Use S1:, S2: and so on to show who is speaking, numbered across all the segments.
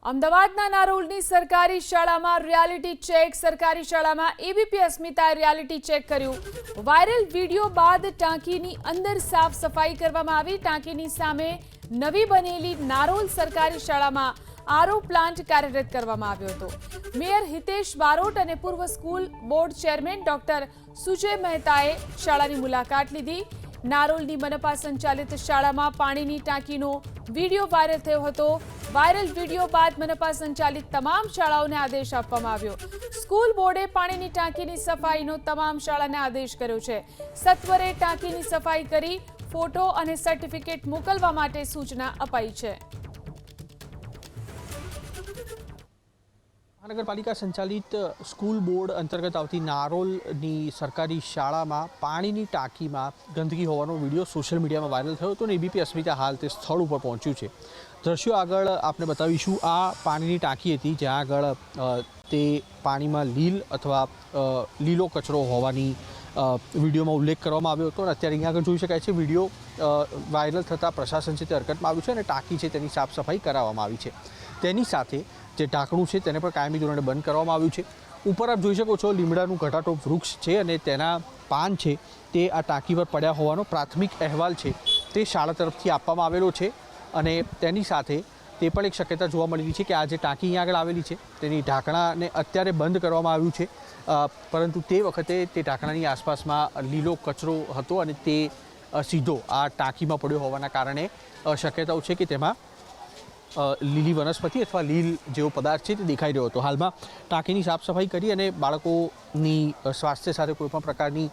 S1: અમદાવાદના નારોલની સરકારી શાળામાં રિયાલિટી ચેક. સરકારી શાળામાં એબીપી અસ્મિતાએ રિયાલિટી ચેક કર્યું. વાયરલ વિડીયો બાદ ટાંકીની અંદર સાફ સફાઈ કરવામાં આવી. ટાંકીની સામે નવી બનેલી નારોલ સરકારી શાળામાં આરઓ પ્લાન્ટ કાર્યરત કરવામાં આવ્યો હતો. મેયર હિતેશ બારોટ અને પૂર્વ સ્કૂલ બોર્ડ ચેરમેન ડોક્ટર સુજય મહેતાએ શાળાની મુલાકાત લીધી. નારોલની મનપા સંચાલિત શાળામાં પાણીની ટાંકીનો વિડીયો વાયરલ થયો હતો. વાયરલ વિડીયો બાદ મનપા સંચાલિત તમામ શાળાઓને આદેશ આપવામાં આવ્યો. સ્કૂલ બોર્ડે પાણીની ટાંકીની સફાઈનો તમામ શાળાને આદેશ કર્યો છે. સત્વરે ટાંકીની સફાઈ કરી ફોટો અને સર્ટિફિકેટ મોકલવા માટે સૂચના અપાઈ છે.
S2: મહાનગરપાલિકા સંચાલિત સ્કૂલ બોર્ડ અંતર્ગત આવતી નારોલની સરકારી શાળામાં પાણીની ટાંકીમાં ગંદકી હોવાનો વિડીયો સોશિયલ મીડિયામાં વાયરલ થયો હતો અને એબીપી અસ્મિતા હાલ તે સ્થળ ઉપર પહોંચ્યું છે. દ્રશ્યો આગળ આપણે બતાવીશું. આ પાણીની ટાંકી હતી જ્યાં આગળ તે પાણીમાં લીલ અથવા લીલો કચરો હોવાની વિડીયોમાં ઉલ્લેખ કરવામાં આવ્યો હતો અને અત્યારે અહીંયા આગળ જોઈ શકાય છે વિડીયો વાયરલ થતાં પ્રશાસન છે તે હરકતમાં આવ્યું છે અને ટાંકી છે તેની સાફ સફાઈ કરાવવામાં આવી છે. તેની સાથે જે ઢાંકણું છે તેને પણ કાયમી ધોરણે બંધ કરવામાં આવ્યું છે. ઉપર આપ જોઈ શકો છો લીમડાનું ઘટાટોપ વૃક્ષ છે અને તેના પાન છે તે આ ટાંકી પર પડ્યા હોવાનો પ્રાથમિક અહેવાલ છે તે શાળા તરફથી આપવામાં આવેલો છે અને તેની સાથે તે પણ એક શક્યતા જોવા મળી રહી છે કે આ જે ટાંકી અહીંયા આગળ આવેલી છે તેની ઢાંકણાને અત્યારે બંધ કરવામાં આવ્યું છે, પરંતુ તે વખતે તે ઢાંકણાની આસપાસમાં લીલો કચરો હતો અને તે સીધો આ ટાંકીમાં પડ્યો હોવાના કારણે શક્યતાઓ છે કે તેમાં લીલી વનસ્પતિ અથવા લીલ જેવો પદાર્થ છે તે દેખાઈ રહ્યો હતો. હાલમાં ટાંકીની સાફ સફાઈ કરી અને બાળકોની સ્વાસ્થ્ય સાથે કોઈપણ પ્રકારની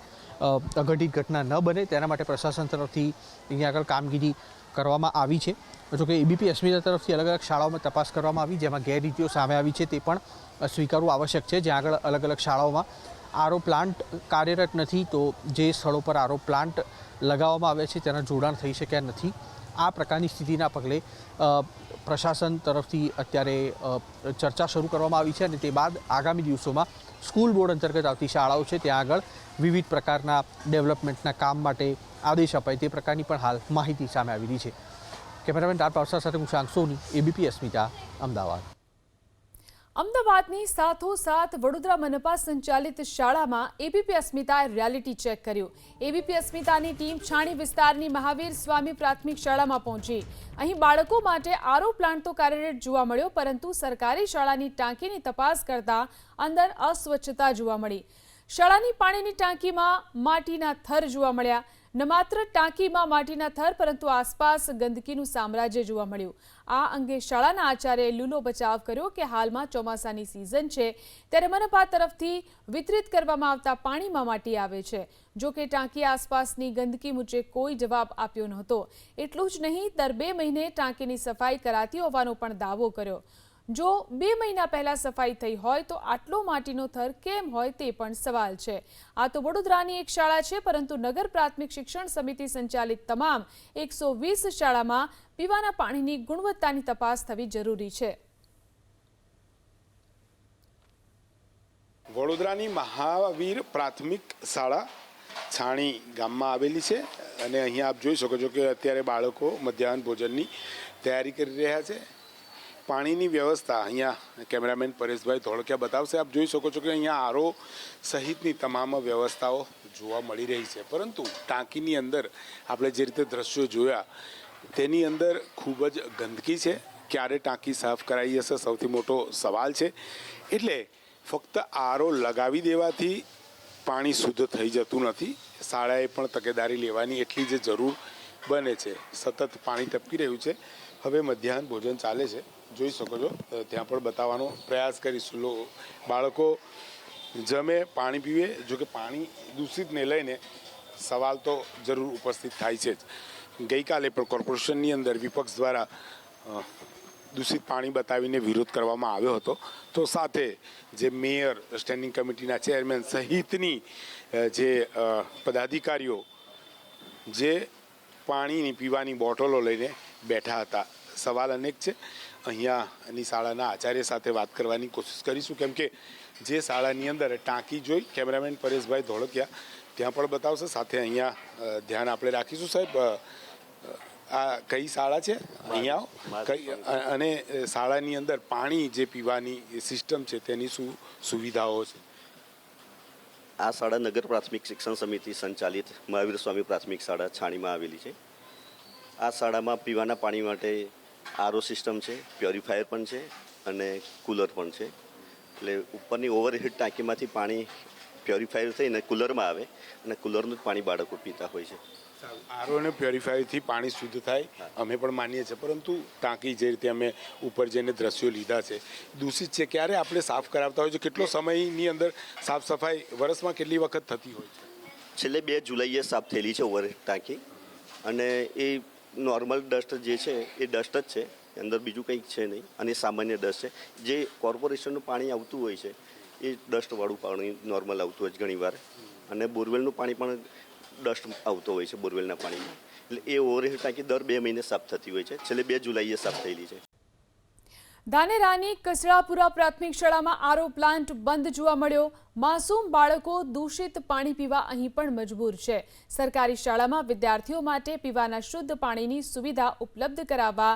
S2: અઘટિત ઘટના ન બને તેના માટે પ્રશાસન તરફથી અહીંયા આગળ કામગીરી કરવામાં આવી છે. જોકે એબીપી અસ્મિતા તરફથી અલગ અલગ શાળાઓમાં તપાસ કરવામાં આવી જેમાં ગેરરીતિઓ સામે આવી છે તે પણ સ્વીકારવું આવશ્યક છે. જ્યાં આગળ અલગ અલગ શાળાઓમાં આરઓ પ્લાન્ટ કાર્યરત નથી તો જે સ્થળો પર આરઓ પ્લાન્ટ લગાવવામાં આવે છે તેના જોડાણ થઈ શક્યા નથી. આ પ્રકારની સ્થિતિના પગલે પ્રશાસન તરફથી અત્યારે ચર્ચા શરૂ કરવામાં આવી છે અને તે બાદ આગામી દિવસોમાં સ્કૂલ બોર્ડ અંતર્ગત આવતી શાળાઓ છે ત્યાં આગળ વિવિધ પ્રકારના ડેવલપમેન્ટના કામ માટે આદેશ અપાય તે પ્રકારની પણ હાલ માહિતી સામે આવી રહી છે. કેમેરામેન ટાર પાવસા સાથે હું શાંક સોની, એબીપી અસ્મિતા, અમદાવાદ.
S1: અમદાવાદની સાથોસાથ વડોદરા મનપા સંચાલિત શાળામાં એબીપી અસ્મિતાએ રિયાલિટી ચેક કર્યું. એબીપી અસ્મિતાની ટીમ છાણી વિસ્તારની મહાવીર સ્વામી પ્રાથમિક શાળામાં પહોંચી. અહીં બાળકો માટે આરઓ પ્લાન્ટ તો કાર્યરત જોવા મળ્યો, પરંતુ સરકારી શાળાની ટાંકીની તપાસ કરતા અંદર અસ્વચ્છતા જોવા મળી. શાળાની પાણીની ટાંકીમાં માટીના થર જોવા મળ્યા. ન માત્ર ટાંકીમાં માટીના થર પરંતુ આસપાસ ગંદકીનું સામ્રાજ્ય જોવા મળ્યું. આ અંગે શાળાના આચાર્યએ લૂલો બચાવ કર્યો કે હાલમાં ચોમાસાની સિઝન છે ત્યારે મનપા તરફથી વિતરિત કરવામાં આવતા પાણીમાં માટી આવે છે. જો કે ટાંકી આસપાસની ગંદકી મુદ્દે કોઈ જવાબ આપ્યો નહોતો. એટલું જ નહીં, દર 2 મહિને ટાંકીની સફાઈ કરાતી હોવાનો પણ દાવો કર્યો. જો 2 મહિના પહેલા સફાઈ થઈ હોય તો આટલો માટીનો થર કેમ હોય તે પણ સવાલ છે. આ તો વડોદરાની એક શાળા છે, પરંતુ નગર પ્રાથમિક શિક્ષણ સમિતિ સંચાલિત તમામ 120 શાળામાં પીવાના પાણીની ગુણવત્તાની તપાસ થવી જરૂરી છે.
S3: વડોદરાની મહાવીર પ્રાથમિક શાળા છાણી ગામમાં આવેલી છે અને અહીંયા આપ જોઈ શકો છો કે અત્યારે બાળકો મધ્યાહન ભોજનની તૈયારી કરી રહ્યા છે. પાણીની વ્યવસ્થા અહીંયા કેમેરામેન પરેશભાઈ ધોળકિયા બતાવશે. આપ જોઈ શકો છો કે અહીંયા આરઓ સહિતની તમામ વ્યવસ્થાઓ જોવા મળી રહી છે, પરંતુ ટાંકીની અંદર આપણે જે રીતે દ્રશ્યો જોયા તેની અંદર ખૂબ જ ગંદકી છે. ક્યારે ટાંકી સાફ કરાઈ હશે સૌથી મોટો સવાલ છે. એટલે ફક્ત આરઓ લગાવી દેવાથી પાણી શુદ્ધ થઈ જતું નથી. શાળાએ પણ તકેદારી લેવાની એટલી જ જરૂર બને છે. સતત પાણી ટપકી રહ્યું છે. હવે મધ્યાહન ભોજન ચાલે છે, જોઈ શકો છો. ત્યાં પણ બતાવવાનો પ્રયાસ કરીશું. બાળકો જમે, પાણી પીવે. જો કે પાણી દૂષિતને લઈને સવાલ તો જરૂર ઉપસ્થિત થાય છે જ. ગઈકાલે પણ કોર્પોરેશનની અંદર વિપક્ષ દ્વારા દૂષિત પાણી બતાવીને વિરોધ કરવામાં આવ્યો હતો. તો સાથે જે મેયર, સ્ટેન્ડિંગ કમિટીના ચેરમેન સહિતની જે પદાધિકારીઓ જે પાણીની પીવાની બોટલો લઈને બેઠા હતા. સવાલ અનેક છે. અહીંયાની શાળાના આચાર્ય સાથે વાત કરવાની કોશિશ કરીશું, કેમ કે જે શાળાની અંદર ટાંકી જોઈ કેમેરામેન પરેશભાઈ ધોળકિયા ત્યાં પણ બતાવશે. સાથે અહીંયા ધ્યાન આપણે રાખીશું. સાહેબ, આ કઈ શાળા છે? અહીંયા આવો. કઈ અને શાળાની અંદર પાણી જે પીવાની સિસ્ટમ છે તેની શું સુવિધાઓ છે?
S4: આ શાળા નગર પ્રાથમિક શિક્ષણ સમિતિ સંચાલિત મહાવીર સ્વામી પ્રાથમિક શાળા છાણીમાં આવેલી છે. આ શાળામાં પીવાના પાણી માટે આરઓ સિસ્ટમ છે, પ્યોરિફાયર પણ છે અને કુલર પણ છે. એટલે ઉપરની ઓવરહેડ ટાંકીમાંથી પાણી પ્યોરિફાયર થઈને કુલરમાં આવે અને કુલરનું જ પાણી બાળકો પીતા હોય છે.
S3: આરઓ અને પ્યોરિફાયરથી પાણી શુદ્ધ થાય અમે પણ માનીએ છીએ, પરંતુ ટાંકી જે રીતે અમે ઉપર જઈને દ્રશ્યો લીધા છે દૂષિત છે. ક્યારે આપણે સાફ કરાવતા હોય છે? કેટલો સમયની અંદર સાફ સફાઈ વર્ષમાં કેટલી વખત થતી હોય છે?
S4: છેલ્લે 2 જુલાઈએ સાફ થયેલી છે ઓવરહેડ ટાંકી, અને એ નોર્મલ ડસ્ટ જે છે એ ડસ્ટ જ છે, અંદર બીજું કંઈક છે નહીં, અને સામાન્ય ડસ્ટ છે. જે કોર્પોરેશનનું પાણી આવતું હોય છે એ ડસ્ટવાળું પાણી નોર્મલ આવતું હોય છે ઘણીવાર, અને બોરવેલનું પાણી પણ ડસ્ટ આવતો હોય છે બોરવેલના પાણીમાં. એટલે એ ઓવરહેડ ટાંકી દર 2 મહિને સાફ થતી હોય છે. છેલ્લે 2 જુલાઈએ સાફ થયેલી છે.
S1: ધાનેરાની કચરાપુરા પ્રાથમિક શાળામાં આરઓ પ્લાન્ટ બંધ જોવા મળ્યો. માસૂમ બાળકો દૂષિત પાણી પીવા અહીં પણ મજબૂર છે. સરકારી શાળામાં વિદ્યાર્થીઓ માટે પીવાના શુદ્ધ પાણીની સુવિધા ઉપલબ્ધ કરાવવા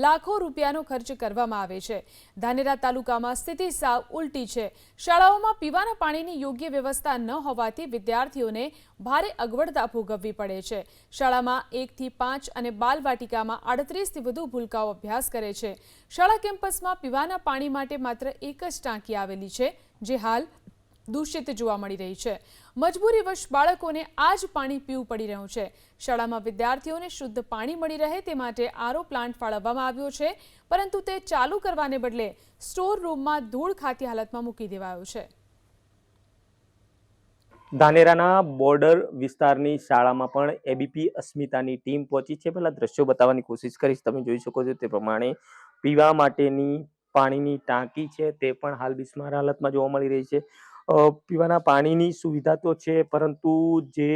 S1: લાખો રૂપિયાનો ખર્ચ કરવામાં આવે છે. ધાનેરા તાલુકામાં સ્થિતિ સાવ ઉલટી છે. શાળાઓમાં પીવાના પાણીની યોગ્ય વ્યવસ્થા ન હોવાથી વિદ્યાર્થીઓને ભારે અગવડતા ભોગવવી પડે છે. શાળામાં 1 થી 5 અને બાલવાટિકામાં 38 થી વધુ ભૂલકાઓ અભ્યાસ કરે છે. શાળા કેમ્પસમાં પીવાના પાણી માટે માત્ર એક જ ટાંકી આવેલી છે, જે હાલ દૂષિત જોવા મળી રહી છે. મજબૂરીવશ બાળકોને આ જ પાણી પીવું પડી રહ્યું છે. શાળામાં વિદ્યાર્થીઓને શુદ્ધ પાણી મળી રહે તે માટે આરઓ પ્લાન્ટ ફાળવવામાં આવ્યો છે, પરંતુ તે ચાલુ કરવાને બદલે સ્ટોર રૂમમાં ધૂળ ખાતી હાલતમાં મૂકી દેવાયો છે.
S5: ધાનેરાના બોર્ડર વિસ્તારની શાળામાં પણ એબીપી અસ્મિતાની ટીમ પહોંચી છે. પહેલા દ્રશ્યો બતાવવાની કોશિશ કરીશ. તમે જોઈ શકો છો તે પ્રમાણે પીવા માટેની પાણીની ટાંકી છે તે પણ હાલ બિસ્માર હાલતમાં જોવા મળી રહી છે. પીવાના પાણીની સુવિધા તો છે, પરંતુ જે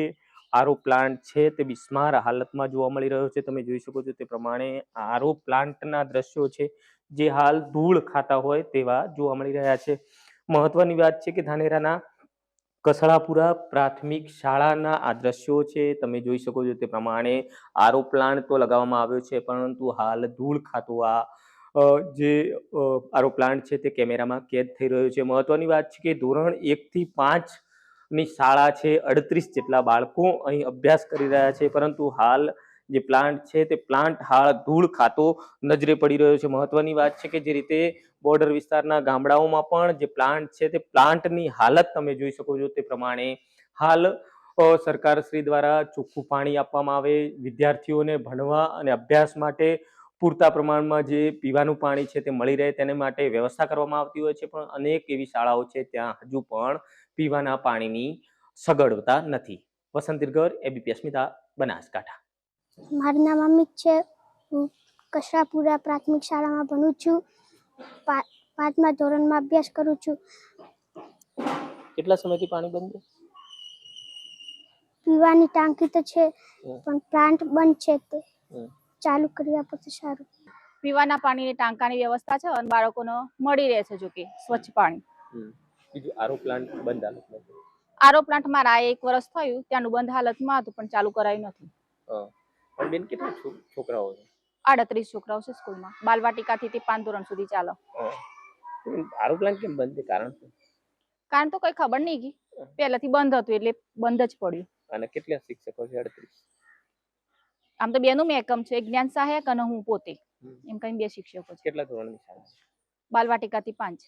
S5: આરઓ પ્લાન્ટ છે તે બિસ્માર હાલતમાં જોવા મળી રહ્યો છે. તમે જોઈ શકો છો તે પ્રમાણે આરઓ પ્લાન્ટના દ્રશ્યો છે જે હાલ ધૂળ ખાતા હોય તેવા જોવા મળી રહ્યા છે. મહત્વની વાત છે કે ધાનેરાના કસળાપુરા પ્રાથમિક શાળાના આ દ્રશ્યો છે. તમે જોઈ શકો છો તે પ્રમાણે આરઓ પ્લાન્ટ તો લગાવવામાં આવ્યો છે, પરંતુ હાલ ધૂળ ખાતો આ જે આરઓ પ્લાન્ટ છે તે કેમેરામાં કેદ થઈ રહ્યો છે. મહત્વની વાત છે કે ધોરણ 1 થી 5 ની શાળા છે, 38 જેટલા બાળકો અહીં અભ્યાસ કરી રહ્યા છે, પરંતુ હાલ જે પ્લાન્ટ છે તે પ્લાન્ટ હાલ ધૂળ ખાતો નજરે પડી રહ્યો છે. મહત્વની વાત છે કે જે રીતે બોર્ડર વિસ્તારના ગામડાઓમાં પણ જે પ્લાન્ટ છે તે પ્લાન્ટની હાલત તમે જોઈ શકો છો તે પ્રમાણે હાલ સરકારશ્રી દ્વારા ચોખ્ખું પાણી આપવામાં આવે, વિદ્યાર્થીઓને ભણવા અને અભ્યાસ માટે પૂરતા પ્રમાણમાં જે પીવાનું પાણી છે તે મળી રહે તેને માટે વ્યવસ્થા કરવામાં આવતી હોય છે, પણ અનેક એવી શાળાઓ છે ત્યાં હજુ પણ પીવાના પાણીની સગવડતા નથી. વસંત દિરગર, એબીપી અસ્મિતા, બનાસકાંઠા.
S6: મારું નામ અમિત છે. હું કસરાપુરા પ્રાથમિક શાળામાં ભણું છું. 5મા ધોરણમાં અભ્યાસ કરું છું.
S5: કેટલા સમયથી પાણી બંધ છે?
S6: પીવાની ટાંકી તો છે, પણ પ્લાન્ટ બંધ છે, તે ચાલુ કરી આપો તો સારું.
S7: પીવાના પાણીની ટાંકાની વ્યવસ્થા છે અને બાળકોને મળી રહે છે, જો કે સ્વચ્છ પાણી.
S5: બીજું આરઓ પ્લાન્ટ બંધ હાલતમાં છે.
S7: આરઓ પ્લાન્ટ મારા 1 વર્ષ થયું ત્યાંનું બંધ હાલતમાં હતું, પણ ચાલુ કરાયું નથી.
S5: પણ બેન, કેટલા છોકરાઓ છે?
S7: 38 છોકરાઓ છે સ્કૂલમાં. બાલવાટિકાથી તે 5 ધોરણ સુધી ચાલે.
S5: આરઓ પ્લાન્ટ કેમ બંધ છે? કારણ શું?
S7: કારણ તો કઈ ખબર નહીં ગઈ. પહેલાથી બંધ હતું એટલે બંધ જ પડ્યું.
S5: અને કેટલા શિક્ષકો છે? 38.
S7: આમ તો બેનું મેકમ છે, જ્ઞાન સહાયક અને હું પોતે, એમ કઈ 2 શિક્ષકો છે.
S5: કેટલા ધોરણની શાળા?
S7: બાલવાટિકાથી 5.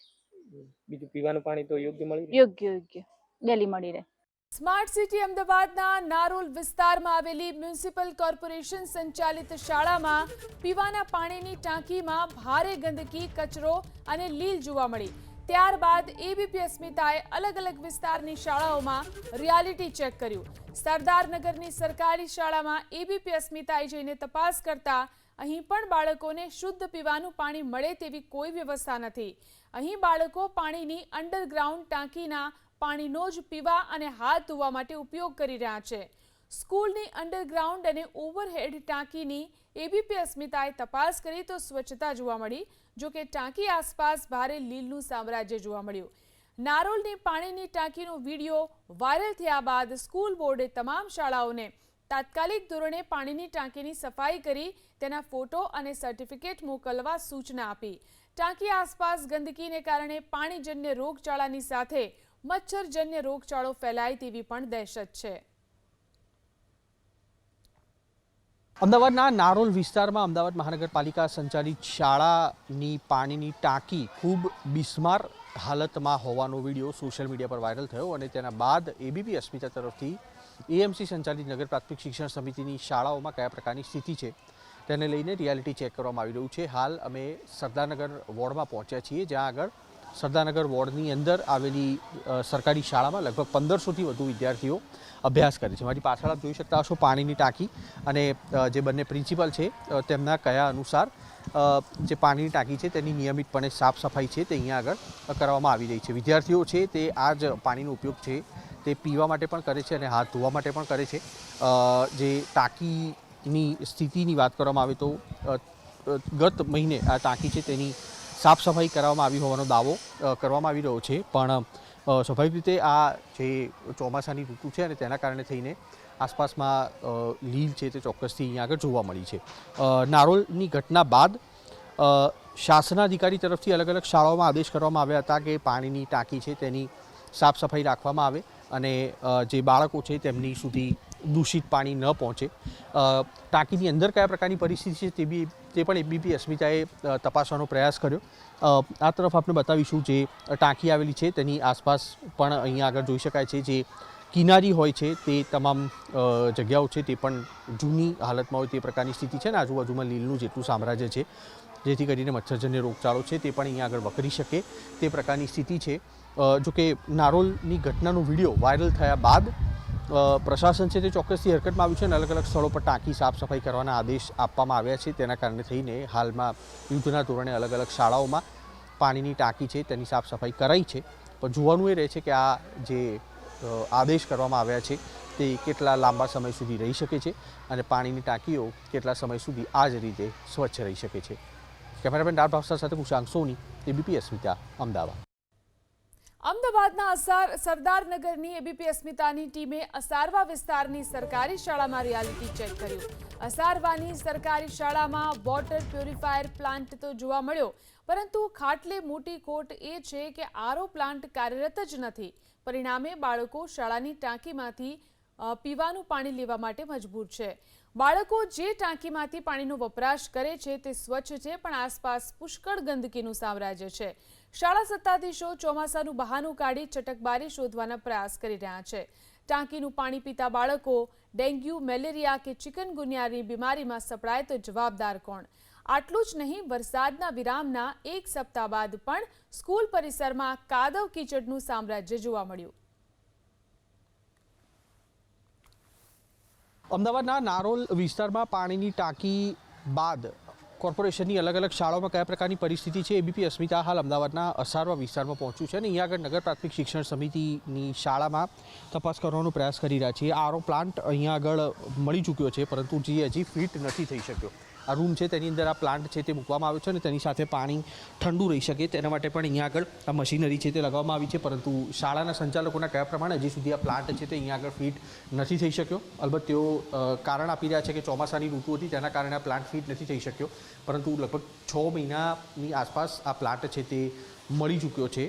S5: બીજું પીવાનું પાણી તો યોગ્ય મળી રહે?
S7: યોગ્ય ડેલી મળી રહે.
S1: સ્માર્ટ સિટી અમદાવાદના નારોલ વિસ્તારમાં આવેલી મ્યુનિસિપલ કોર્પોરેશન સંચાલિત શાળામાં પીવાના પાણીની ટાંકીમાં ભારે ગંદકી, કચરો અને લીલ જોવા મળી. ત્યારબાદ એબીપી અસ્મિતાએ અલગ અલગ વિસ્તારની શાળાઓમાં રિયાલિટી ચેક કર્યું. સરદારનગરની સરકારી શાળામાં એબીપી અસ્મિતાએ જઈને તપાસ કરતા અહીં પણ બાળકોને શુદ્ધ પીવાનું પાણી મળે તેવી કોઈ વ્યવસ્થા નથી. અહીં બાળકો પાણીની અંડરગ્રાઉન્ડ ટાંકીના પાણીનો જ પીવા અને હાથ ધોવા માટે ઉપયોગ કરી રહ્યા છે. સ્કૂલની અંડરગ્રાઉન્ડ અને ઓવરહેડ ટાંકીની એબીપી અસ્મિતાએ તપાસ કરી તો સ્વચ્છતા જોવા મળી, જો કે ટાંકી આસપાસ ભારે લીલનું સામ્રાજ્ય જોવા મળ્યું. નારોલની પાણીની ટાંકીનો વિડીયો વાયરલ થયા બાદ સ્કૂલ બોર્ડે તમામ શાળાઓને તાત્કાલિક ધોરણે પાણીની ટાંકીની સફાઈ કરી તેના ફોટો અને સર્ટિફિકેટ મોકલવા સૂચના આપી. ટાંકી આસપાસ ગંદકીને કારણે પાણીજન્ય રોગચાળાની સાથે મચ્છરજન્ય રોગચાળો ફેલાય તેવી પણ દહેશત છે.
S2: અમદાવાદના નારોલ વિસ્તારમાં અમદાવાદ મહાનગરપાલિકા સંચાલિત શાળાની પાણીની ટાંકી ખૂબ બિસ્માર હાલતમાં હોવાનો વિડીયો સોશિયલ મીડિયા પર વાયરલ થયો અને તેના બાદ એબીપી અસ્મિતા તરફથી એએમસી સંચાલિત નગર પ્રાથમિક શિક્ષણ સમિતિની શાળાઓમાં કયા પ્રકારની સ્થિતિ છે તેને લઈને રિયાલિટી ચેક કરવામાં આવી રહ્યું છે. હાલ અમે સરદારનગર વોર્ડમાં પહોંચ્યા છીએ, જ્યાં આગળ સરદારનગર વોર્ડની અંદર આવેલી સરકારી શાળામાં લગભગ 1500થી વધુ વિદ્યાર્થીઓ અભ્યાસ કરે છે. મારી પાછળ આપ જોઈ શકતા હશો પાણીની ટાંકી અને જે બંને પ્રિન્સિપલ છે તેમના કયા અનુસાર જે પાણીની ટાંકી છે તેની નિયમિતપણે સાફ સફાઈ છે તે અહીંયા આગળ કરવામાં આવી રહી છે. વિદ્યાર્થીઓ છે તે આ જ પાણીનો ઉપયોગ છે તે પીવા માટે પણ કરે છે અને હાથ ધોવા માટે પણ કરે છે. જે ટાંકીની સ્થિતિની વાત કરવામાં આવે તો ગત મહિને આ ટાંકી છે તેની સાફ સફાઈ કરવામાં આવી હોવાનો દાવો કરવામાં આવી રહ્યો છે, પણ સ્વાભાવિક રીતે આ જે ચોમાસાની ઋતુ છે અને તેના કારણે થઈને આસપાસમાં લીલ છે તે ચોક્કસથી અહીંયા આગળ જોવા મળી છે. નારોલની ઘટના બાદ શાસનાધિકારી તરફથી અલગ અલગ શાળાઓમાં આદેશ કરવામાં આવ્યા હતા કે પાણીની ટાંકી છે તેની સાફ સફાઈ રાખવામાં આવે અને જે બાળકો છે તેમની સુધી દૂષિત પાણી ન પહોંચે. ટાંકીની અંદર કયા પ્રકારની પરિસ્થિતિ છે તે પણ એબીપી અસ્મિતાએ તપાસવાનો પ્રયાસ કર્યો. આ તરફ આપણે બતાવીશું જે ટાંકી આવેલી છે તેની આસપાસ પણ અહીંયા આગળ જોઈ શકાય છે જે કિનારી હોય છે તે તમામ જગ્યાઓ છે તે પણ જૂની હાલતમાં હોય તે પ્રકારની સ્થિતિ છે ને આજુબાજુમાં લીલનું જેટલું સામ્રાજ્ય છે જેથી કરીને મચ્છરજન્ય રોગચાળો છે તે પણ અહીંયા આગળ વકરી શકે તે પ્રકારની સ્થિતિ છે. જોકે નારોલની ઘટનાનો વિડીયો વાયરલ થયા બાદ પ્રશાસન છે તે ચોક્કસથી હરકતમાં આવ્યું છે અને અલગ અલગ સ્થળો પર ટાંકી સાફ સફાઈ કરવાના આદેશ આપવામાં આવ્યા છે. તેના કારણે થઈને હાલમાં યુદ્ધના ધોરણે અલગ અલગ શાળાઓમાં પાણીની ટાંકી છે તેની સાફ સફાઈ કરાઈ છે, પણ જોવાનું એ રહે છે કે આ જે આદેશ કરવામાં આવ્યા છે તે કેટલા લાંબા સમય સુધી રહી શકે છે અને પાણીની ટાંકીઓ કેટલા સમય સુધી આ જ રીતે સ્વચ્છ રહી શકે છે. કેમેરામેન ડાર ભાવસાર સાથે કુશાંક સોની, એબીપી અસ્મિતા, અમદાવાદ.
S1: અમદાવાદના સરદારનગરની એબીપી અસ્મિતાની ટીમે અસારવા વિસ્તારની સરકારી શાળામાં રિયાલિટી ચેક કર્યું. અસારવાની સરકારી શાળામાં વોટર પ્યોરિફાયર પ્લાન્ટ તો જોવા મળ્યો, પરંતુ ખાટલે મોટી ખોટ એ છે કે આરઓ પ્લાન્ટ કાર્યરત જ નથી. પરિણામે બાળકો શાળાની ટાંકીમાંથી પીવાનું પાણી લેવા માટે મજબૂર છે. બાળકો જે ટાંકીમાંથી પાણીનો વપરાશ કરે છે તે સ્વચ્છ છે, પણ આસપાસ પુષ્કળ ગંદકીનું સામ્રાજ્ય છે. શાળા સત્તાધીશો ચોમાસાનું બહાનું કાઢી ચટકબારી શોધવાના પ્રયાસ કરી રહ્યા છે. ટાંકીનું પાણી પીતા બાળકો ડેન્ગ્યુ, મેલેરિયા કે ચિકનગુનિયાની બીમારીમાં સપડાય તો જવાબદાર કોણ? આટલું જ નહીં, વરસાદના વિરામના એક સપ્તાહ બાદ પણ સ્કૂલ પરિસરમાં કાદવ કીચડનું સામ્રાજ્ય જોવા મળ્યું.
S2: અમદાવાદના નારોલ વિસ્તારમાં પાણીની ટાંકી બાદ કોર્પોરેશનની અલગ અલગ શાળાઓમાં કયા પ્રકારની પરિસ્થિતિ છે એબીપી અસ્મિતા હાલ અમદાવાદના અસારવા વિસ્તારમાં પહોંચ્યું છે અને અહીંયા આગળ નગર પ્રાથમિક શિક્ષણ સમિતિની શાળામાં તપાસ કરવાનો પ્રયાસ કરી રહ્યા છીએ. આરઓ પ્લાન્ટ અહીંયા આગળ મળી ચૂક્યો છે, પરંતુ જે હજી ફિટ નથી થઈ શક્યો. આ રૂમ છે તેની અંદર આ પ્લાન્ટ છે તે મૂકવામાં આવ્યો છે અને તેની સાથે પાણી ઠંડુ રહી શકે તેના માટે પણ અહીંયા આગળ આ મશીનરી છે તે લગાવવામાં આવી છે, પરંતુ શાળાના સંચાલકોના કયા પ્રમાણે હજી સુધી આ પ્લાન્ટ છે તે અહીંયા આગળ ફિટ નથી થઈ શક્યો. અલબત્ત તેઓ કારણ આપી રહ્યા છે કે ચોમાસાની ઋતુ હતી તેના કારણે આ પ્લાન્ટ ફિટ નથી થઈ શક્યો, પરંતુ લગભગ 6 મહિનાની આસપાસ આ પ્લાન્ટ છે તે મળી ચૂક્યો છે.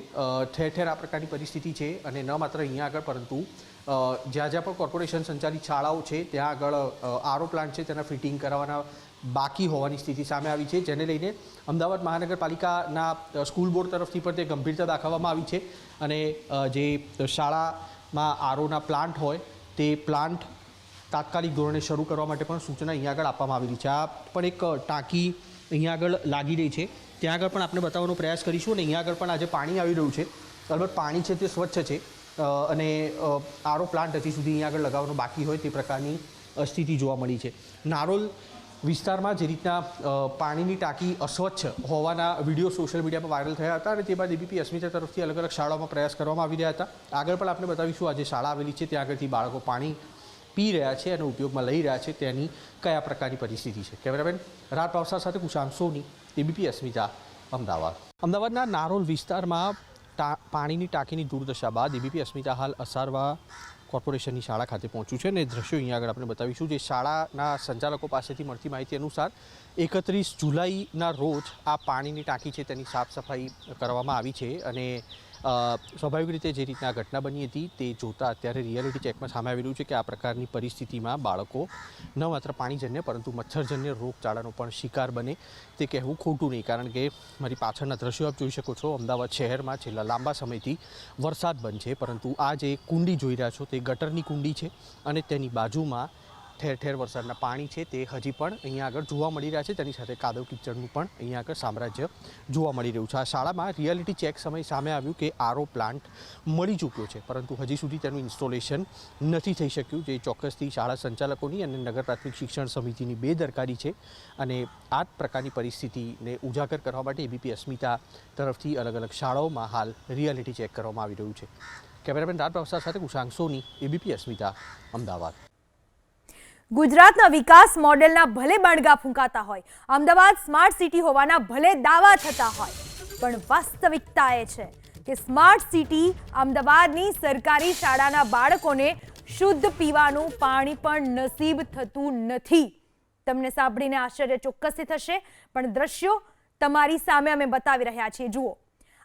S2: ઠેર ઠેર આ પ્રકારની પરિસ્થિતિ છે અને ન માત્ર અહીંયા આગળ પરંતુ જ્યાં જ્યાં પણ કોર્પોરેશન સંચાલિત શાળાઓ છે ત્યાં આગળ આરઓ પ્લાન્ટ છે તેના ફિટિંગ કરાવવાના બાકી હોવાની સ્થિતિ સામે આવી છે, જેને લઈને અમદાવાદ મહાનગરપાલિકાના સ્કૂલ બોર્ડ તરફથી પણ તે ગંભીરતા દાખવવામાં આવી છે અને જે શાળામાં આરઓના પ્લાન્ટ હોય તે પ્લાન્ટ તાત્કાલિક ધોરણે શરૂ કરવા માટે પણ સૂચના અહીંયા આગળ આપવામાં આવેલી છે. આ પણ એક ટાંકી અહીંયા આગળ લાગી રહી છે, ત્યાં આગળ પણ આપણે બતાવવાનો પ્રયાસ કરીશું અને અહીંયા આગળ પણ આજે પાણી આવી રહ્યું છે. અલબત્ત પાણી છે તે સ્વચ્છ છે અને આરઓ પ્લાન્ટ હજી સુધી અહીંયા આગળ લગાવવાનો બાકી હોય તે પ્રકારની સ્થિતિ જોવા મળી છે. નારોલ વિસ્તારમાં જે રીતના પાણીની ટાંકી અસ્વચ્છ હોવાના વિડીયો સોશિયલ મીડિયામાં વાયરલ થયા હતા અને તે બાદ એબીપી અસ્મિતા તરફથી અલગ અલગ શાળાઓમાં પ્રયાસ કરવામાં આવી રહ્યા હતા. આગળ પણ આપણે બતાવીશું આ જે શાળા આવેલી છે ત્યાં આગળથી બાળકો પાણી પી રહ્યા છે અને ઉપયોગમાં લઈ રહ્યા છે તેની કયા પ્રકારની પરિસ્થિતિ છે. કેમેરામેન રાત પાવસાર સાથે કુશાંક સોની, એબીપી અસ્મિતા, અમદાવાદ. અમદાવાદના નારોલ વિસ્તારમાં પાણીની ટાંકીની દુર્દશા બાદ એબીપી અસ્મિતા હાલ અસારવા કોર્પોરેશનની શાળા ખાતે પહોંચ્યું છે અને દ્રશ્યો અહીંયા આગળ આપણે બતાવીશું. જે શાળાના સંચાલકો પાસેથી મળતી માહિતી અનુસાર 31 જુલાઈના રોજ આ પાણીની ટાંકી છે તેની સાફ સફાઈ કરવામાં આવી છે અને સ્વાભાવિક રીતે જે રીતના ઘટના બની હતી તે જોતાં અત્યારે રિયાલિટી ચેકમાં સામે આવેલું છે કે આ પ્રકારની પરિસ્થિતિમાં બાળકો ન માત્ર પાણીજન્ય પરંતુ મચ્છરજન્ય રોગચાળાનો પણ શિકાર બને તે કહેવું ખોટું નહીં. કારણ કે મારી પાછળના દ્રશ્યો આપ જોઈ શકો છો. અમદાવાદ શહેરમાં છેલ્લા લાંબા સમયથી વરસાદ બંધ છે, પરંતુ આ જે કુંડી જોઈ રહ્યા છો તે ગટરની કુંડી છે અને તેની બાજુમાં ઠેર ઠેર વરસાદના પાણી છે તે હજી પણ અહીંયા આગળ જોવા મળી રહ્યા છે. તેની સાથે કાદવ કિચડનું પણ અહીંયા આગળ સામ્રાજ્ય જોવા મળી રહ્યું છે. આ શાળામાં રિયાલિટી ચેક સમય સામે આવ્યું કે આરઓ પ્લાન્ટ મળી ચૂક્યો છે, પરંતુ હજી સુધી તેનું ઇન્સ્ટોલેશન નથી થઈ શક્યું, જે ચોક્કસથી શાળા સંચાલકોની અને નગર પ્રાથમિક શિક્ષણ સમિતિની બેદરકારી છે. અને આ પ્રકારની પરિસ્થિતિને ઉજાગર કરવા માટે એબીપી અસ્મિતા તરફથી અલગ અલગ શાળાઓમાં હાલ રિયાલિટી ચેક કરવામાં આવી રહ્યું છે. કેમેરામેન રાજ પ્રસાદ સાથે કુશાંક સોની, એબીપી અસ્મિતા, અમદાવાદ.
S8: ગુજરાતના વિકાસ મોડેલના ભલે બણગા ફૂંકાતા હોય, અમદાવાદ સ્માર્ટ સિટી હોવાના ભલે દાવા થતા હોય, પણ વાસ્તવિકતા એ છે કે સ્માર્ટ સિટી અમદાવાદની સરકારી શાળાના બાળકોને શુદ્ધ પીવાનું પાણી પણ નસીબ થતું નથી. તમને સાંભળીને આશ્ચર્ય ચોક્કસથી થશે, પણ દ્રશ્યો તમારી સામે અમે બતાવી રહ્યા છીએ. જુઓ,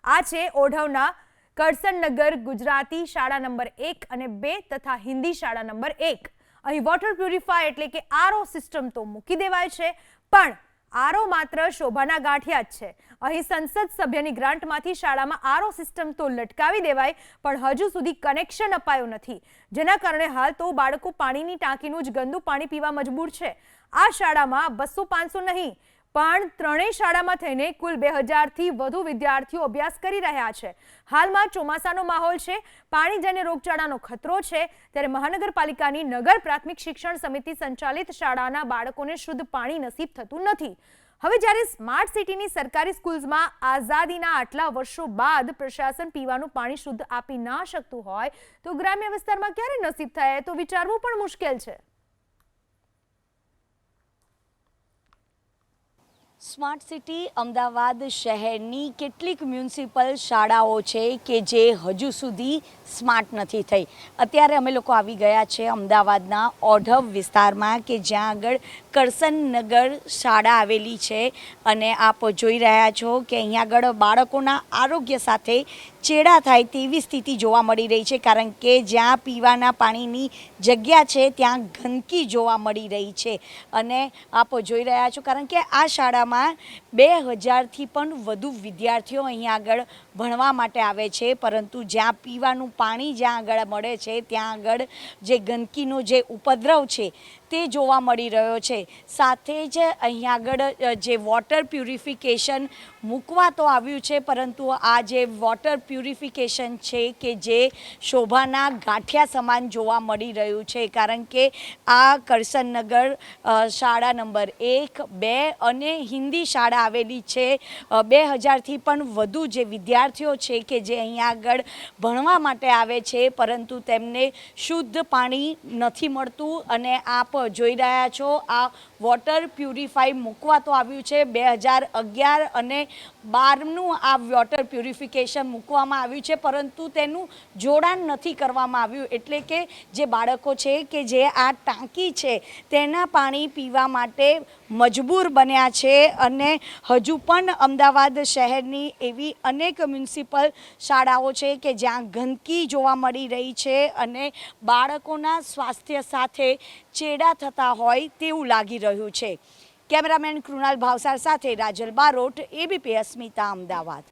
S8: આ છે ઓઢવના કરસનનગર ગુજરાતી શાળા નંબર 1 અને 2 તથા હિન્દી શાળા નંબર 1. અહીં વોટર પ્યુરિફાયર એટલે કે આરઓ સિસ્ટમ તો મૂકી દેવાય છે, પણ આરઓ માત્ર શોભાના ગાંઠિયા જ છે. અહીં સંસદ સભ્યની ગ્રાન્ટમાંથી શાળામાં આરઓ સિસ્ટમ તો લટકાવી દેવાય, પણ હજુ સુધી કનેક્શન અપાયું નથી, જેના કારણે હાલ તો બાળકો પાણીની ટાંકીનું જ ગંદુ પાણી પીવા મજબૂર છે. આ શાળામાં 200-500 નહીં, પણ ત્રણેય શાળામાં થઈને કુલ 2000થી વધુ વિદ્યાર્થીઓ અભ્યાસ કરી રહ્યા છે. હાલમાં ચોમાસાનો માહોલ છે, પાણીજન્ય રોગચાળાનો ખતરો છે, ત્યારે મહાનગરપાલિકાની નગર પ્રાથમિક શિક્ષણ સમિતિ સંચાલિત શાળાના બાળકોને શુદ્ધ પાણી નસીબ થતું નથી. હવે જ્યારે સ્માર્ટ સિટીની સરકારી સ્કૂલ્સમાં આઝાદીના આટલા વર્ષો બાદ પ્રશાસન પીવાનું પાણી શુદ્ધ આપી ના શકતું હોય, તો ગ્રામ્ય વિસ્તારમાં ક્યારે નસીબ થાય તો વિચારવું પણ મુશ્કેલ છે.
S9: સ્માર્ટ સિટી અમદાવાદ શહેરની કેટલીક મ્યુનિસિપલ શાળાઓ છે કે જે હજુ સુધી સ્માર્ટ નથી થઈ. અત્યારે અમે લોકો આવી ગયા છે અમદાવાદના ઓઢવ વિસ્તારમાં કે જ્યાં આગળ કરસનનગર શાળા આવેલી છે અને આપ જોઈ રહ્યા છો કે અહીંયા આગળ બાળકોના આરોગ્ય સાથે ચેડા થાય તેવી સ્થિતિ જોવા મળી રહી છે, કારણ કે જ્યાં પીવાના પાણીની જગ્યા છે ત્યાં ગંદકી જોવા મળી રહી છે. અને આપ જોઈ રહ્યા છો કારણ કે આ શાળામાં 2000થી પણ વધુ વિદ્યાર્થીઓ અહીંયા આગળ ભણવા માટે આવે છે, પરંતુ જ્યાં પીવાનું પાણી જ્યાં આગળ મળે છે ત્યાં આગળ જે ગંદકીનો જે ઉપદ્રવ છે તે જોવા મળી રહ્યો છે. સાથે જ અહીંયા આગળ જે વોટર પ્યુરિફિકેશન મૂકવા તો આવ્યું છે, પરંતુ આ જે વોટર પ્યુરિફિકેશન છે કે જે શોભાના ગાંઠિયા સમાન જોવા મળી રહ્યું છે, કારણ કે આ કરસનનગર શાળા નંબર 1, 2 અને હિન્દી શાળા આવેલી છે. 2000થી પણ વધુ જે વિદ્યાર્થીઓ છે કે જે અહીંયા આગળ ભણવા માટે આવે છે, પરંતુ તેમને શુદ્ધ પાણી નથી મળતું. અને આપ જોઈ રહ્યા છો આ વોટર પ્યુરિફાઈ મૂકવા તો આવ્યું છે. 2011 અને 12નું આ વોટર પ્યુરિફિકેશન મૂકવામાં આવ્યું છે, પરંતુ તેનું જોડાણ નથી કરવામાં આવ્યું. એટલે કે જે બાળકો છે કે જે આ ટાંકી છે તેના પાણી પીવા માટે મજબૂર બન્યા છે. અને હજુ પણ અમદાવાદ શહેરની એવી અનેક મ્યુનિસિપલ શાળાઓ છે કે જ્યાં ગંદકી જોવા મળી રહી છે અને બાળકોના સ્વાસ્થ્ય સાથે ચેડા થતા હોય તેવું લાગી રહ્યું છે. કેમેરામેન કૃણાલ ભાવસાર સાથે રાજલ બારોટ, એબીપી અસ્મિતા, અમદાવાદ.